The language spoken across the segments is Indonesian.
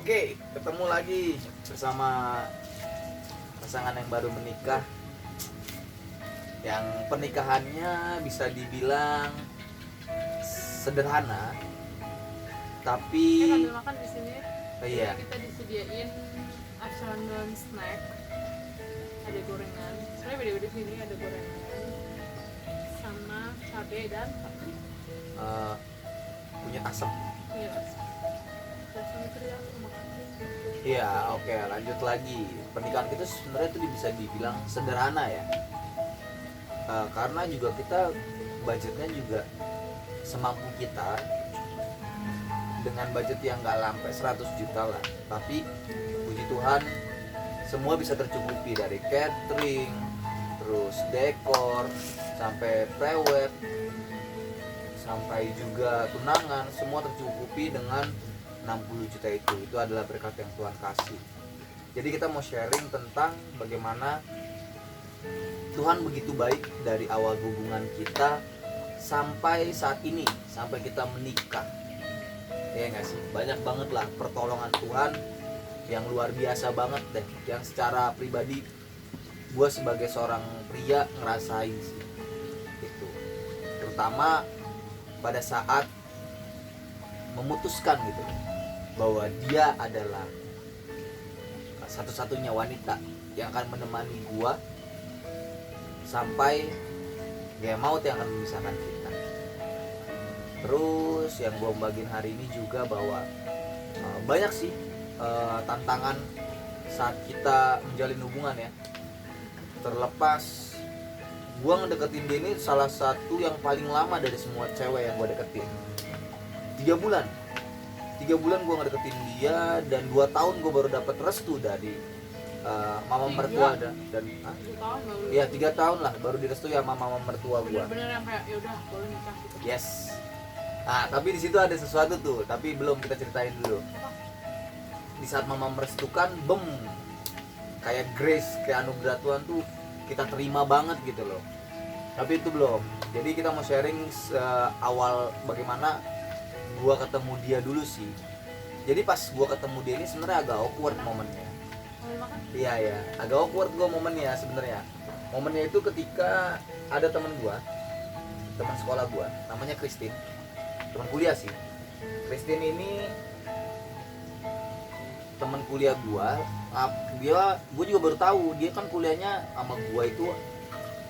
Oke, ketemu lagi bersama pasangan yang baru menikah, yang pernikahannya bisa dibilang sederhana, tapi sambil makan di sini. iya. Kita disediain afternoon snack, ada gorengan. Sebenarnya beda-beda sini, ada gorengan sama cabai dan Punya asam. iya. Langsung itu dia langsung makan. Iya, oke, lanjut lagi. Pernikahan kita sebenarnya itu bisa dibilang sederhana ya. Karena juga kita budgetnya juga semampu kita, dengan budget yang nggak sampai 100 juta lah. Tapi puji Tuhan semua bisa tercukupi, dari catering, terus dekor, sampai prewed, sampai juga tunangan, semua tercukupi dengan 60 juta itu. Itu adalah berkat yang Tuhan kasih. Jadi kita mau sharing tentang bagaimana Tuhan begitu baik dari awal hubungan kita sampai saat ini, sampai kita menikah. Ya nggak sih? Banyak banget lah pertolongan Tuhan yang luar biasa banget deh, yang secara pribadi gue sebagai seorang pria ngerasain sih itu, terutama pada saat memutuskan gitu bahwa dia adalah satu-satunya wanita yang akan menemani gue sampai maut yang akan memisahkan kita. Terus yang gue bagiin hari ini juga bahwa banyak sih tantangan saat kita menjalin hubungan ya. Terlepas gue ngedeketin dia ini salah satu yang paling lama dari semua cewek yang gue deketin. 3 bulan gue ngedeketin dia, dan 2 tahun gue baru dapat restu dari mama mertua dan 2 tahun baru. ya 3 tahun lah baru direstui sama mama mertua gue. Bener-bener yang kayak ya udah boleh nikah gitu. Yes. Nah, tapi di situ ada sesuatu tuh, tapi belum kita ceritain dulu. Di saat mama merestukan, kayak grace, kayak anugerah Tuhan tuh kita terima banget gitu loh. Tapi itu belum. Jadi kita mau sharing awal bagaimana gua ketemu dia dulu sih. Jadi pas gua ketemu dia ini sebenarnya agak awkward momennya. Mau makan? Iya ya, agak awkward gua momennya sebenarnya. Momennya itu ketika ada teman sekolah gua, namanya Christine. Teman kuliah sih. Christine ini teman kuliah gua juga baru tahu dia kan kuliahnya sama gua itu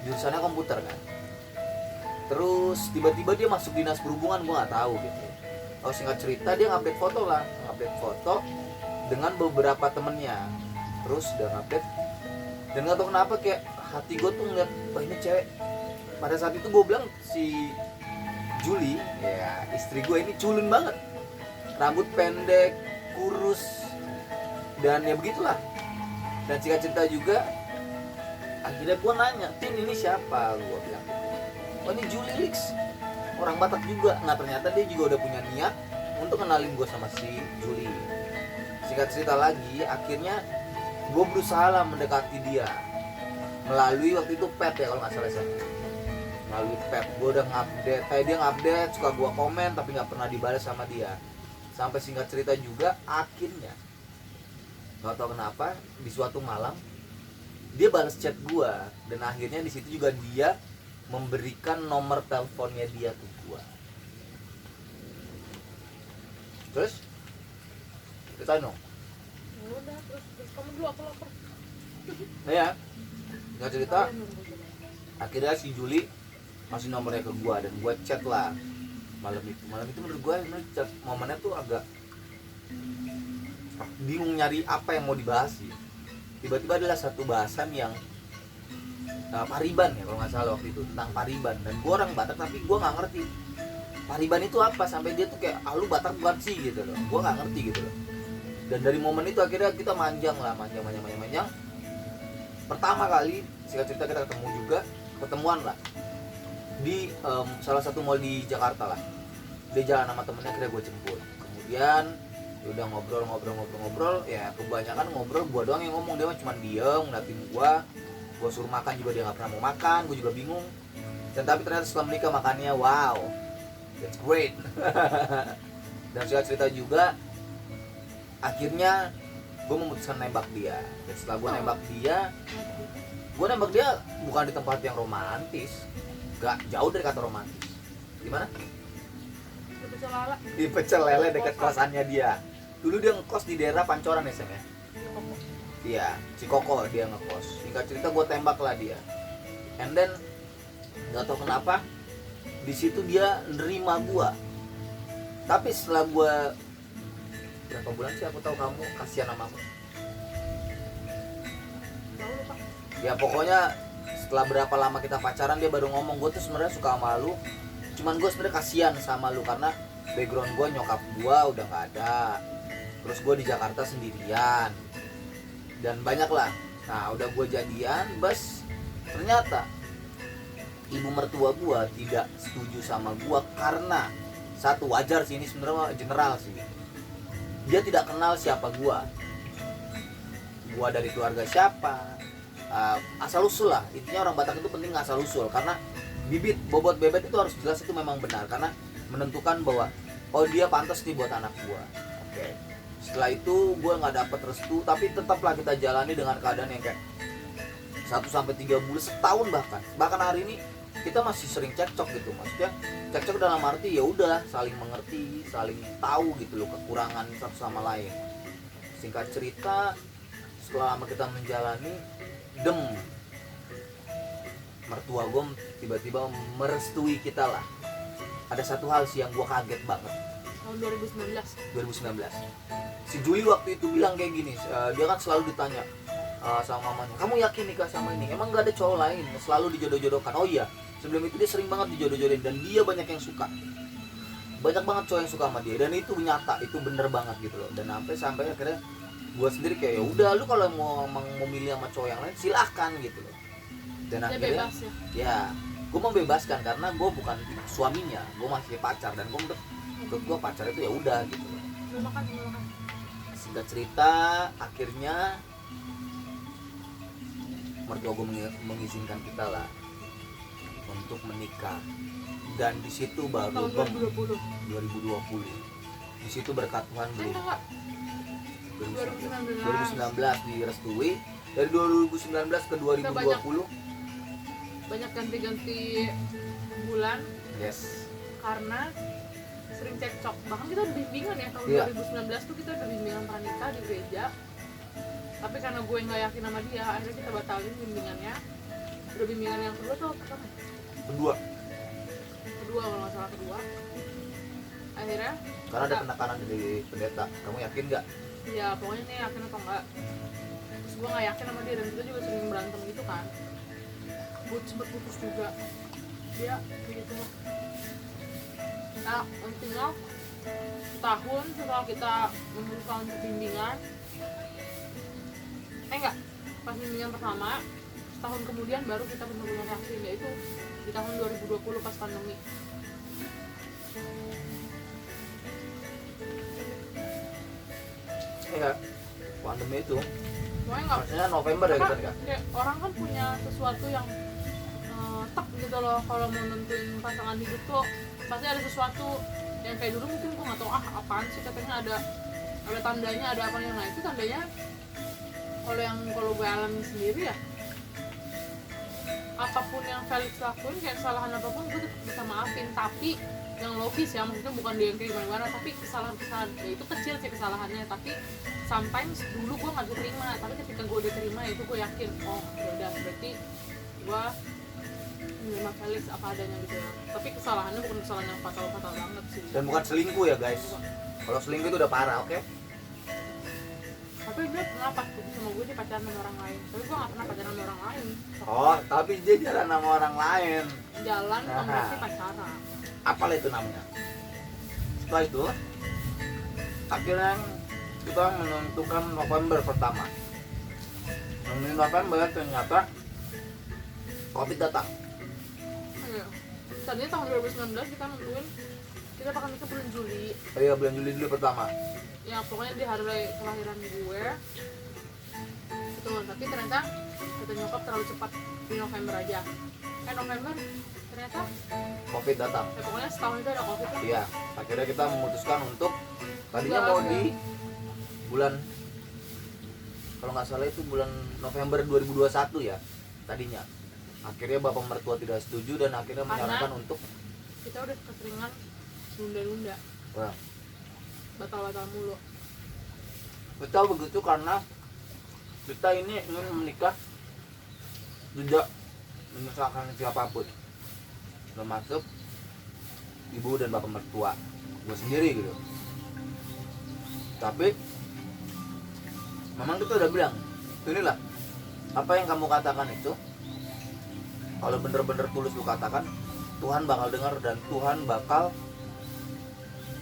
jurusannya komputer kan. Terus tiba-tiba dia masuk dinas perhubungan, gua nggak tahu gitu. Kalau singkat cerita dia ngupdate foto dengan beberapa temennya. Terus udah ngupdate, dan nggak tahu kenapa kayak hati gua tuh ngeliat, wah ini cewek. Pada saat itu gua bilang si Julie, ya istri gua ini culun banget, rambut pendek, kurus, dan ya begitulah. Dan singkat cerita juga akhirnya gue nanya, Tin ini siapa? Gue bilang, oh ini Julie Lix, orang Batak juga. Nah ternyata dia juga udah punya niat untuk kenalin gue sama si Julie. Singkat cerita lagi, akhirnya gue berusaha lah mendekati dia melalui waktu itu pet ya kalau nggak salah saya. Melalui pet, gue udah ngupdate, dia ngupdate, suka gue komen tapi nggak pernah dibalas sama dia. Sampai singkat cerita juga akhirnya nggak tahu kenapa di suatu malam dia balas chat gua, dan akhirnya di situ juga dia memberikan nomor teleponnya dia ke gua. Terus kita dong. Udah, terus kamu dulu, aku lapar. Nah ya, nggak cerita. Akhirnya si Juli kasih nomornya ke gua, dan gua chat lah malam itu menurut gua chat momennya tuh agak bingung nyari apa yang mau dibahas sih. Tiba-tiba adalah satu bahasan yang pariban ya kalau nggak salah waktu itu, tentang pariban. Dan gue orang Batak tapi gue nggak ngerti pariban itu apa, sampai dia tuh kayak lu Batak bukan sih gitu loh, gue nggak ngerti gitu loh. Dan dari momen itu akhirnya kita manjang. Pertama kali singkat cerita kita ketemuan lah di salah satu mall di Jakarta lah. Dia jalan sama temennya, akhirnya gue jemput. Kemudian udah ngobrol, ya kebanyakan ngobrol gua doang yang ngomong, dia mah cuma diem ngeliatin gua suruh makan juga dia nggak pernah mau makan, gua juga bingung. Dan tapi ternyata setelah menikah makannya wow, that's great. Dan singkat cerita juga akhirnya gue memutuskan nembak dia. Dan setelah gue nembak dia bukan di tempat yang romantis, gak jauh dari kata romantis. Di mana? Di Pecel Lele dekat kosannya dia. Dulu dia ngekos di daerah Pancoran ya Sam ya? Iya, Cikoko dia ngekos. Singkat cerita gue tembak lah dia. And then gak tau kenapa di situ dia nerima gue. Tapi setelah gue berapa bulan sih aku tahu kamu kasihan sama aku. Ya pokoknya setelah berapa lama kita pacaran dia baru ngomong, gue tuh sebenarnya suka sama lu. Cuman gue sebenarnya kasihan sama lu karena background gue, nyokap gue udah gak ada. Terus gue di Jakarta sendirian dan banyak lah. Nah udah gue jadian, bas ternyata ibu mertua gue tidak setuju sama gue karena satu, wajar sih ini sebenarnya general sih, dia tidak kenal siapa gue dari keluarga siapa, asal usul lah. Intinya orang Batak itu penting asal usul karena bibit bobot bebet itu harus jelas, itu memang benar karena menentukan bahwa oh dia pantas nih buat anak gue. Oke. Setelah itu gue nggak dapet restu, tapi tetaplah kita jalani dengan keadaan yang kayak 1-3 bulan, setahun bahkan hari ini kita masih sering cekcok gitu. Maksudnya cekcok dalam arti ya udah saling mengerti, saling tahu gitu loh kekurangan satu sama lain. Singkat cerita, setelah lama kita menjalani, mertua gue tiba-tiba merestui kita lah. Ada satu hal sih yang gue kaget banget. Tahun 2019. Si Juli waktu itu bilang kayak gini, dia kan selalu ditanya sama mamanya, kamu yakin nikah sama ini? Emang gak ada cowok lain? Selalu dijodoh-jodohkan. Oh iya, sebelum itu dia sering banget dijodoh-jodohin dan dia banyak yang suka. Banyak banget cowok yang suka sama dia dan itu nyata, itu bener banget gitu loh. Dan sampai akhirnya gue sendiri kayak ya udah, lu kalau mau milih sama cowok yang lain silahkan gitu loh. Dan dia akhirnya bebas ya. Ya, gue membebaskan karena gue bukan suaminya, gue masih pacar dan gue menurut gue pacar itu ya udah gitu loh. Makan. Singkat cerita, akhirnya mertua gue mengizinkan kita lah untuk menikah. Dan di situ baru tahun 2020. Di situ berkat Tuhan belum. 2019 direstui. Dari 2019 ke 2020 banyak ganti-ganti bulan. Yes. Karena sering cekcok, bahkan kita udah bimbingan ya tahun 2019 tuh kita udah bimbingan pranikah di gereja, tapi karena gue nggak yakin sama dia akhirnya kita batalin bimbingannya. Udah bimbingan yang kedua tuh pertama? Kedua kalau nggak salah kedua. Akhirnya karena ada penekanan dari pendeta, kamu yakin nggak? Ya pokoknya nih yakin atau enggak. Terus gue nggak yakin sama dia dan kita juga sering berantem gitu kan, sempet putus juga dia gitu lah. Nah, intinya tahun setelah kita memutuskan untuk bimbingan, pas bimbingan pertama, setahun kemudian baru kita benar-benar vaksin, yaitu di tahun 2020 pas pandemi. Iya, pandemi itu. Maksudnya November ya kita nikah. Orang kan punya sesuatu yang tek gitu loh, kalau mau nentuin pasangan hidup tuh pasti ada sesuatu yang kayak dulu mungkin gue nggak tahu apaan sih, katanya ada tandanya, ada apa yang lain. Itu tandanya kalau gue alami sendiri ya, apapun yang Felix lakuin, kayak kesalahan apapun gue tetap bisa maafin, tapi yang logis ya, maksudnya bukan dia yang kayak gimana, tapi kesalahan ya itu kecil sih kesalahannya, tapi sometimes dulu gue nggak bisa terima, tapi ketika gue udah terima itu gue yakin oh yaudah berarti gue menerima Felix apa adanya gitu ya. Tapi kesalahannya bukan kesalahan yang fatal banget sih. Dan bukan selingkuh ya guys. Kalau selingkuh itu udah parah, oke? Tapi dia pernah putus sama gue, dia pacaran sama orang lain. Tapi gue gak pernah pacaran sama orang lain. Oh, tapi dia jalan sama orang lain. Jalan bukan berarti pacaran. Apalah itu namanya. Setelah itu, akhirnya kita menentukan November pertama. November ternyata COVID datang. Tadinya tahun 2019 kita nentuin kita bakal nikah bulan Juli. Oh iya, bulan Juli dulu pertama. Ya pokoknya di hari kelahiran gue. Betul, tapi ternyata kata nyokap terlalu cepat, di November aja. November ternyata COVID datang. Ya pokoknya setahun itu ada COVID kan? Iya, akhirnya kita memutuskan untuk tadinya mau di bulan, kalau nggak salah itu bulan November 2021 ya tadinya. Akhirnya bapak mertua tidak setuju dan akhirnya menyarankan untuk kita udah keseringan nunda-nunda, wah, batal-batal mulu. kita begitu karena kita ini ingin menikah tidak menyusahkan siapapun, termasuk ibu dan bapak mertua gue sendiri gitu. Tapi memang kita udah bilang, inilah apa yang kamu katakan itu, kalau bener-bener tulus lu katakan, Tuhan bakal dengar dan Tuhan bakal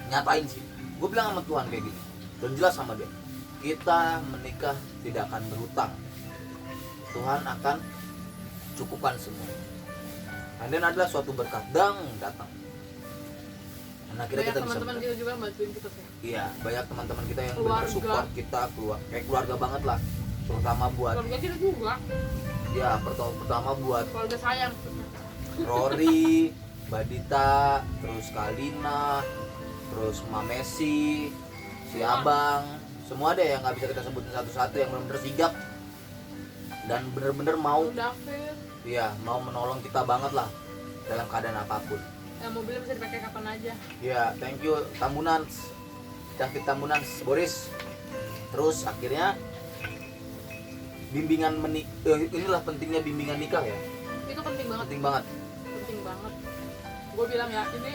nyatain sih. Gue bilang sama Tuhan kayak gini dan jelas sama dia, kita menikah tidak akan berhutang, Tuhan akan cukupkan semua. Dan adalah suatu berkat datang. Dan akhirnya Banyak kita bisa teman-teman kita juga bantuin kita sih. iya, banyak teman-teman kita yang Keluarga. benar support kita, kayak keluarga banget lah, terutama buat Keluarga kita juga, ya pertama buat keluarga sayang. Rory, Badita, terus Kalina, terus Mamesi, si Abang, semua deh yang nggak bisa kita sebutin satu-satu, yang benar-benar sigap dan benar-benar mau, David, ya mau menolong kita banget lah dalam keadaan apapun. yang mobilnya bisa dipakai kapan aja. Ya, thank you Tambunans, David Tambunans, Boris. Terus akhirnya bimbingan inilah pentingnya bimbingan nikah ya, Itu penting banget. penting banget. Penting banget. Gue bilang ya, ini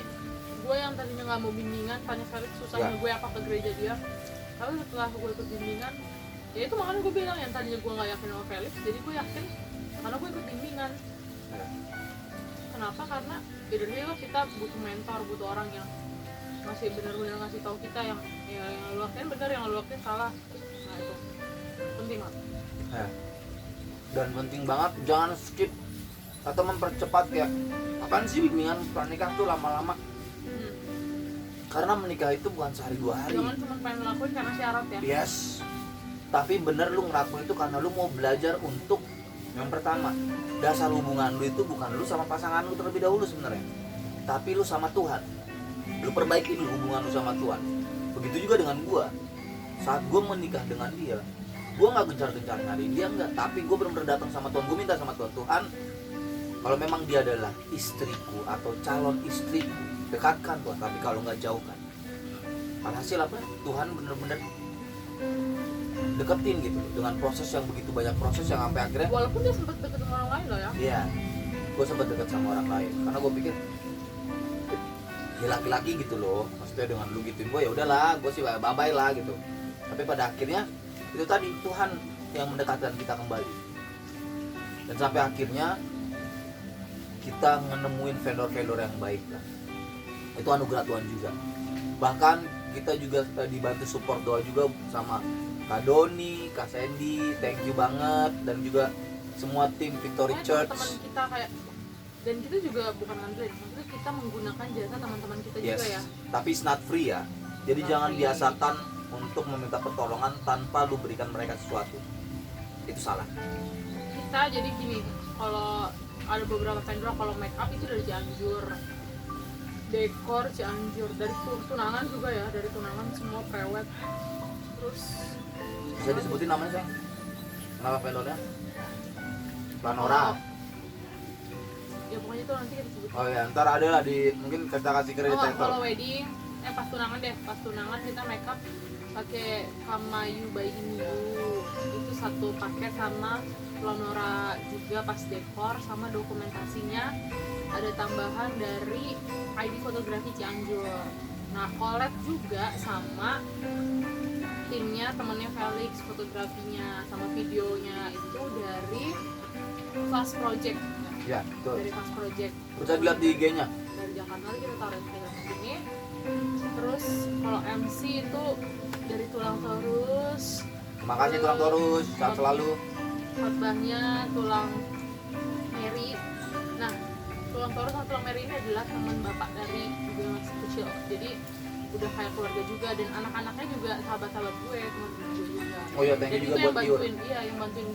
gue yang tadinya nggak mau bimbingan, tanya Felix susahnya Ya. gue apa ke gereja dia. Tapi setelah gue ikut bimbingan, ya itu makanya gue bilang yang tadinya gue nggak yakin sama Felix, jadi gue yakin karena gue ikut bimbingan. Ya. Kenapa? Karena ya dari situ kita butuh mentor, butuh orang yang masih benar-benar ngasih tahu kita yang lu lakuin benar, yang lu lakuin salah. Nah itu penting banget. Ya. Dan penting banget jangan skip atau mempercepat ya. Apaan sih bimbingan pernikahan tuh lama-lama? Karena menikah itu bukan sehari dua hari. Jangan cuma pengen ngelakuin karena syarat ya. Yes. Tapi bener lu ngelakuin itu karena lu mau belajar untuk yang pertama, dasar hubungan lu itu bukan lu sama pasangan lu terlebih dahulu sebenarnya, tapi lu sama Tuhan. Lu perbaiki dulu hubungan lu sama Tuhan. Begitu juga dengan gua. Saat gua menikah dengan dia, gua nggak gencar-gencar nyari dia enggak, tapi gua benar-benar datang sama Tuhan. Gua minta sama Tuhan, Tuhan, kalau memang dia adalah istriku atau calon istriku, dekatkan Tuhan. Tapi kalau nggak jauhkan. Alhasil apa? Tuhan benar-benar deketin gitu dengan proses yang begitu banyak proses yang sampai akhirnya Walaupun dia sempat deket sama orang lain loh ya. iya, gue sempat deket sama orang lain karena gue pikir ya laki-laki gitu loh, maksudnya dengan lu gituin gue ya udahlah, gue sih bye-bye lah gitu. Tapi pada akhirnya itu tadi Tuhan yang mendekatkan kita kembali dan sampai akhirnya kita menemuin vendor-vendor yang baik lah. Itu anugerah Tuhan juga. Bahkan kita juga dibantu support doa juga sama Kak Doni, Kak Sandy, thank you banget, dan juga semua tim Victory Church. Teman kita kayak, dan kita juga bukan ngandelin, maksudnya kita menggunakan jasa teman-teman kita Yes, juga ya. tapi it's not free ya. Jadi Not jangan free. biasakan untuk meminta pertolongan tanpa lu berikan mereka sesuatu. Itu salah. Kita jadi gini, kalau ada beberapa vendor, kalau make up itu dari Cianjur, dekor Cianjur, dari tunangan juga ya, dari tunangan semua prewed. Terus Bisa disebutin namanya, sayang? Kenapa vendornya? Planora. ya pokoknya itu nanti kita sebut. Oh ya, ntar ada lah di, mungkin kita kasih kredit Oh, title. kalau wedding, pas tunangan deh, pas tunangan kita make up pakai Kamayu by Inyu, itu satu paket sama Planora juga pas dekor, sama dokumentasinya ada tambahan dari ID fotografi Cianjur. Nah, collab juga sama timnya temennya Felix, fotografinya sama videonya itu dari Fast Project. Ya, betul. Dari Fast Project. Bisa dilihat di IG-nya. Dari Jakarta nanti kita taruh Instagram sini. Terus kalau MC itu dari Tulang Terus. Terima kasih Tulang Torus, sehat selalu. Khotbahnya Tulang Mary. Nah, Tulang Torus sama Tulang Mary ini adalah teman bapak dari juga masih kecil. Jadi udah kayak keluarga juga, dan anak-anaknya juga sahabat-sahabat gue, teman-teman gue juga. Oh iya, thank Dan you itu juga yang buat Iur. bantuin, iya yang bantuin